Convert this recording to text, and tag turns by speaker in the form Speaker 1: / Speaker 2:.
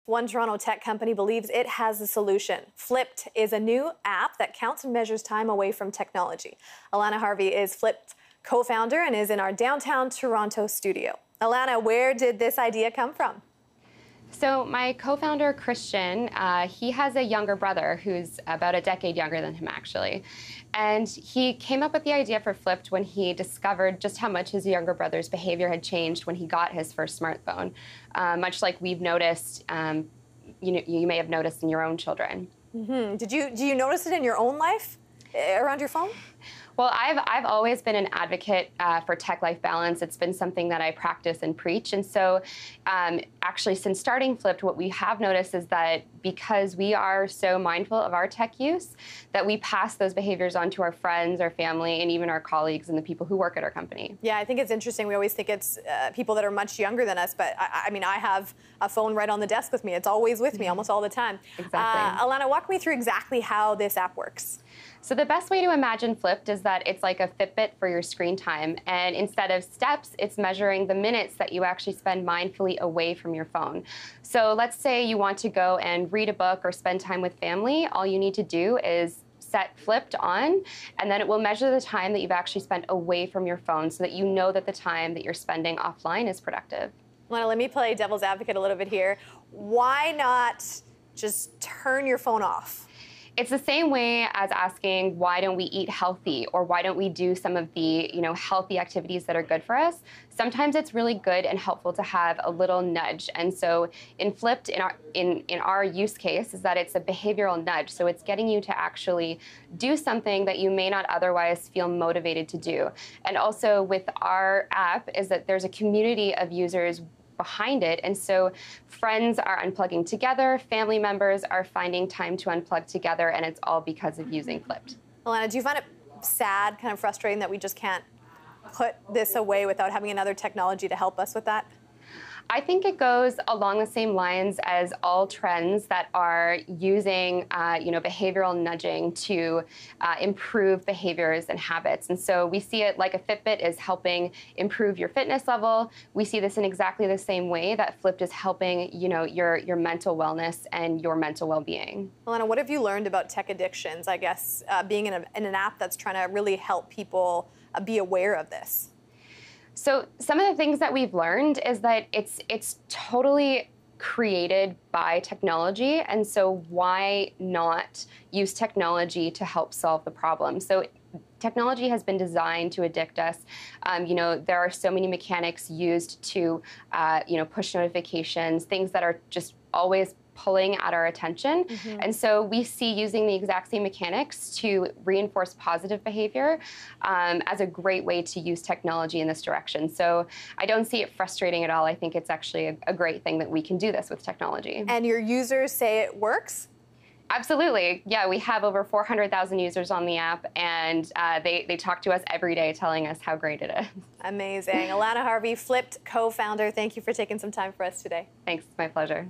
Speaker 1: One Toronto tech company believes it has a solution. Flipped is a new app that counts and measures time away from technology. Alanna Harvey is Flipped co-founder and is in our downtown Toronto studio. Alanna, where did this idea come from?
Speaker 2: So my co-founder, Christian, he has a younger brother who's about a decade younger than him, actually. And he came up with the idea for Flipped when he discovered just how much his younger brother's behavior had changed when he got his first smartphone, much like we've noticed, you may have noticed in your own children.
Speaker 1: Mm-hmm. Do you notice it in your own life around your phone?
Speaker 2: Well, I've always been an advocate for tech-life balance. It's been something that I practice and preach. And so actually, since starting Flipped, what we have noticed is that because we are so mindful of our tech use, that we pass those behaviors on to our friends, our family, and even our colleagues and the people who work at our company.
Speaker 1: Yeah, I think it's interesting. We always think it's people that are much younger than us, but I mean, I have a phone right on the desk with me. It's always with me almost all the time.
Speaker 2: Exactly.
Speaker 1: Alanna, walk me through exactly how this app works.
Speaker 2: So the best way to imagine Flipped is that it's like a Fitbit for your screen time. And instead of steps, it's measuring the minutes that you actually spend mindfully away from your phone. So let's say you want to go and read a book or spend time with family. All you need to do is set Flipped on, and then it will measure the time that you've actually spent away from your phone so that you know that the time that you're spending offline is productive.
Speaker 1: Alanna, let me play devil's advocate a little bit here. Why not just turn your phone off?
Speaker 2: It's the same way as asking, why don't we eat healthy, or why don't we do some of the healthy activities that are good for us? Sometimes it's really good and helpful to have a little nudge. And so in Flipped, in our use case, is that it's a behavioral nudge. So it's getting you to actually do something that you may not otherwise feel motivated to do. And also with our app is that there's a community of users behind it. And so friends are unplugging together, family members are finding time to unplug together, and it's all because of using Flipped.
Speaker 1: Alanna, do you find it sad, kind of frustrating that we just can't put this away without having another technology to help us with that?
Speaker 2: I think it goes along the same lines as all trends that are using behavioral nudging to improve behaviors and habits. And so we see it like a Fitbit is helping improve your fitness level. We see this in exactly the same way that Flipped is helping your mental wellness and your mental well-being.
Speaker 1: Alanna, what have you learned about tech addictions, I guess, being in an app that's trying to really help people be aware of this?
Speaker 2: So some of the things that we've learned is that it's totally created by technology, and so why not use technology to help solve the problem? So technology has been designed to addict us. There are so many mechanics used to push notifications, things that are just always pulling at our attention. Mm-hmm. And so we see using the exact same mechanics to reinforce positive behavior as a great way to use technology in this direction. So I don't see it frustrating at all. I think it's actually a great thing that we can do this with technology.
Speaker 1: And your users say it works?
Speaker 2: Absolutely. Yeah, we have over 400,000 users on the app, and they talk to us every day telling us how great it is.
Speaker 1: Amazing. Alanna Harvey, Flipped co-founder, thank you for taking some time for us today.
Speaker 2: Thanks. It's my pleasure.